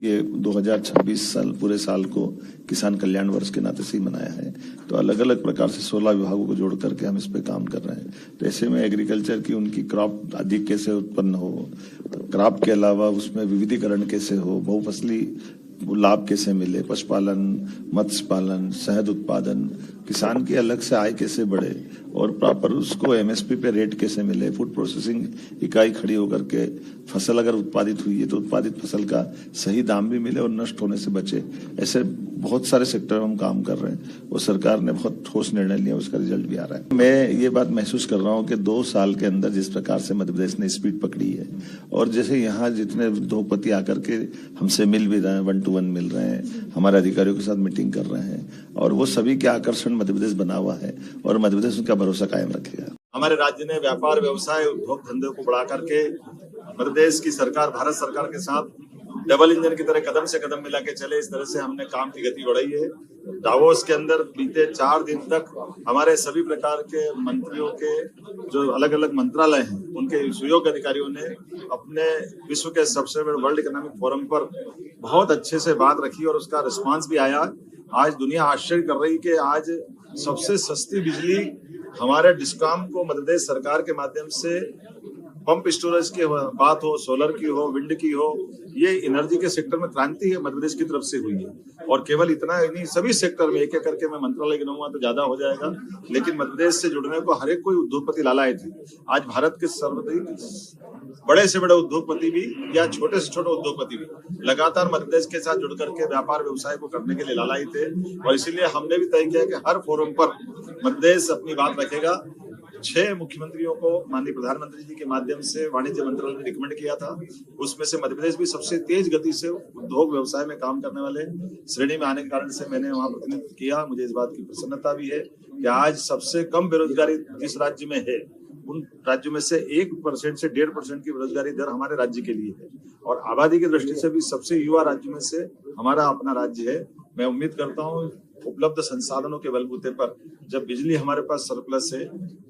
ये 2026 साल पूरे साल को किसान कल्याण वर्ष के नाते से ही मनाया है। तो अलग अलग प्रकार से 16 विभागों को जोड़ करके हम इस पे काम कर रहे हैं। तो ऐसे में एग्रीकल्चर की उनकी क्रॉप अधिक कैसे उत्पन्न हो, तो क्रॉप के अलावा उसमें विविधीकरण कैसे हो, बहुफसली लाभ कैसे मिले, पशुपालन, मत्स्य पालन, शहद उत्पादन, किसान की अलग से आय कैसे बढ़े और प्रॉपर उसको एमएसपी पे रेट कैसे मिले, फूड प्रोसेसिंग इकाई खड़ी होकर के फसल अगर उत्पादित हुई है तो उत्पादित फसल का सही दाम भी मिले और नष्ट होने से बचे। ऐसे बहुत सारे सेक्टर में हम काम कर रहे हैं और सरकार ने बहुत ठोस निर्णय लिया, उसका रिजल्ट भी आ रहा है। मैं ये बात महसूस कर रहा हूँ कि 2 साल के अंदर जिस प्रकार से मध्य प्रदेश ने स्पीड पकड़ी है और जैसे यहाँ जितने उद्योगपति आकर के हमसे मिल भी रहे हैं, 1 to 1 मिल रहे हैं, हमारे अधिकारियों के साथ मीटिंग कर रहे हैं और वो सभी के आकर्षण मध्य प्रदेश बना हुआ है और मध्य प्रदेश उनका भरोसा कायम रखेगा। हमारे राज्य ने व्यापार, व्यवसाय, उद्योग धंधे को बढ़ा करके मध्य प्रदेश की सरकार, भारत सरकार के साथ डबल इंजन की तरह कदम से कदम मिला के चले, इस तरह से हमने काम की गति बढ़ाई है। दावोस के अंदर बीते 4 दिन तक हमारे सभी प्रकार के मंत्रियों के जो अलग अलग मंत्रालय हैं, उनके सुयोग्य अधिकारियों ने अपने विश्व के सबसे बड़े वर्ल्ड इकोनॉमिक फोरम पर बहुत अच्छे से बात रखी और उसका रिस्पांस भी आया। आज दुनिया आश्चर्य कर रही कि आज सबसे सस्ती बिजली हमारे डिस्कॉम को मध्य प्रदेश सरकार के माध्यम से पंप स्टोरेज की बात हो, सोलर की हो, विंड की हो, ये एनर्जी के सेक्टर में क्रांति है मध्य प्रदेश की तरफ से हुई है। और केवल इतना ही नहीं, सभी सेक्टर में एक एक करके मैं मंत्रालय गिनाऊंगा तो ज्यादा हो जाएगा, लेकिन मध्य प्रदेश से जुड़ने को हर एक कोई उद्योगपति लालायत है। आज भारत के सर्वाधिक बड़े से बड़े उद्योगपति भी या छोटे से छोटे उद्योगपति भी लगातार मध्य प्रदेश के साथ जुड़ करके व्यापार व्यवसाय को करने के लिए लालायित है और इसीलिए हमने भी तय किया कि हर फोरम पर मध्य प्रदेश अपनी बात रखेगा। 6 मुख्यमंत्रियों को माननीय प्रधानमंत्री जी के माध्यम से वाणिज्य मंत्रालय ने रिकमेंड किया था, उसमें से मध्य प्रदेश भी सबसे तेज गति से उद्योग व्यवसाय में काम करने वाले श्रेणी में आने के कारण से मैंने वहां प्रतिनिधित्व किया। मुझे इस बात की प्रसन्नता भी है कि आज सबसे कम बेरोजगारी जिस राज्य में है, उन राज्यों में से 1% से 1.5% की बेरोजगारी दर हमारे राज्य के लिए है और आबादी की दृष्टि से भी सबसे युवा राज्य में से हमारा अपना राज्य है। मैं उम्मीद करता हूँ उपलब्ध संसाधनों के बलबूते पर जब बिजली हमारे पास सरप्लस है,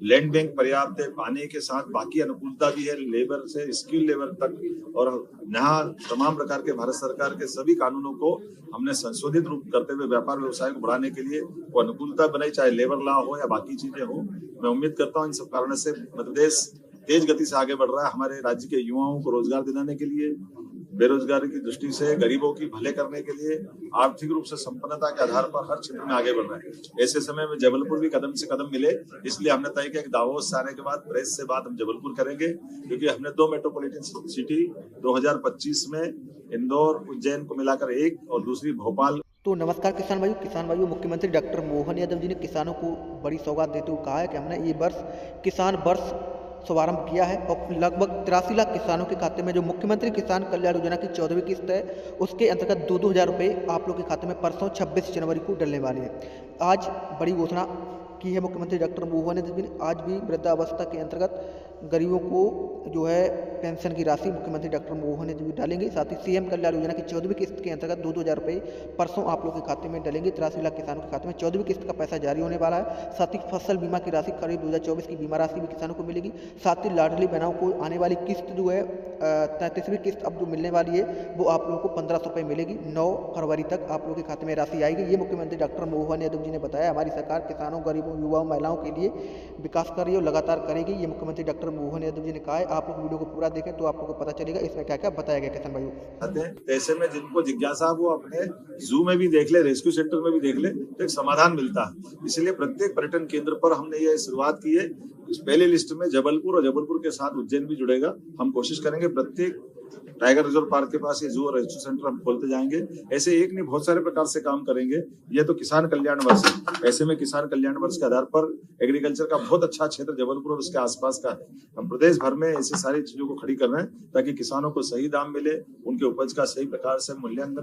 लैंड बैंक पर्याप्त है, पानी के साथ बाकी अनुकूलता भी है, लेबर से स्किल लेबर तक, और यहाँ तमाम प्रकार के भारत सरकार के सभी कानूनों को हमने संशोधित रूप करते हुए व्यापार व्यवसाय को बढ़ाने के लिए वो अनुकूलता बनाई, चाहे लेबर लॉ हो या बाकी चीजें हो। मैं उम्मीद करता हूँ इन सब कारणों से मध्य प्रदेश तेज गति से आगे बढ़ रहा है। हमारे राज्य के युवाओं को रोजगार दिलाने के लिए, बेरोजगारी की दृष्टि से गरीबों की भले करने के लिए, आर्थिक रूप से संपन्नता के आधार पर हर क्षेत्र में आगे बढ़ रहे हैं। ऐसे समय में जबलपुर भी कदम से कदम मिले, इसलिए हमने तय किया कि दावोस से आने के बाद प्रेस से बात हम जबलपुर करेंगे, क्योंकि हमने 2 मेट्रोपॉलिटन सिटी 2025 में इंदौर, उज्जैन को मिलाकर 1 और दूसरी भोपाल। तो नमस्कार किसान भाइयों, मुख्यमंत्री डॉक्टर मोहन यादव जी ने किसानों को बड़ी सौगात देते हुए कहा है कि हमने ये वर्ष किसान वर्ष शुभारंभ किया है और लगभग 83 लाख किसानों के खाते में जो मुख्यमंत्री किसान कल्याण योजना की 14वीं किस्त है, उसके अंतर्गत 2-2 हज़ार रुपये आप लोग के खाते में परसों 26 जनवरी को डलने वाले हैं। आज बड़ी घोषणा की है मुख्यमंत्री डॉक्टर मोहन यादव जी ने। आज भी वृद्धावस्था के अंतर्गत गरीबों को जो है पेंशन की राशि मुख्यमंत्री डॉक्टर मोहन यादव जी डालेंगे। साथ ही सीएम कल्याण योजना की 14वीं किस्त के अंतर्गत 2-2 हज़ार रुपये परसों आप लोग के खाते में डलेंगे। 83 लाख किसानों के खाते में 14वीं किस्त का पैसा जारी होने वाला है। साथ ही फसल बीमा की राशि करीब 2024 की बीमा राशि भी किसानों को मिलेगी। साथ ही लाडली बहनों को आने वाली किस्त जो है 33वीं किस्त अब जो मिलने वाली है वो आप लोगों को 1500 रुपये मिलेगी। 9 फरवरी तक आप लोगों के खाते में राशि आएगी। ये मुख्यमंत्री डॉक्टर मोहन यादव जी ने बताया। हमारी सरकार किसानों, गरीबों, युवाओं, महिलाओं के लिए विकास कर रही है और लगातार करेगी, ये मुख्यमंत्री डॉक्टर मोहन यादव जी ने कहा है। आप लोग वीडियो को पूरा देखें तो आप लोगों को पता चलेगा इसमें क्या क्या बताया गया। किसान भाइयों, ऐसे में जिनको जिज्ञासा वो अपने जू में भी देख ले, रेस्क्यू सेंटर में भी देख ले, तो एक समाधान मिलता है। इसलिए प्रत्येक पर्यटन केंद्र पर हमने ये शुरुआत की है। इस पहले लिस्ट में जबलपुर और जबलपुर के साथ उज्जैन भी जुड़ेगा। हम कोशिश करेंगे प्रत्येक टाइगर रिजर्व पार्क के पास ये जू और रेस्क्यू सेंटर हम खोलते जाएंगे। ऐसे एक नहीं, बहुत सारे प्रकार से काम करेंगे। ये तो किसान कल्याण वर्ष है। ऐसे में किसान कल्याण वर्ष के आधार पर एग्रीकल्चर का बहुत अच्छा क्षेत्र जबलपुर और उसके आसपास का है। हम प्रदेश भर में ऐसी सारी चीजों को खड़ी कर रहे हैं ताकि किसानों को सही दाम मिले, उनके उपज का सही प्रकार से मूल्यांकन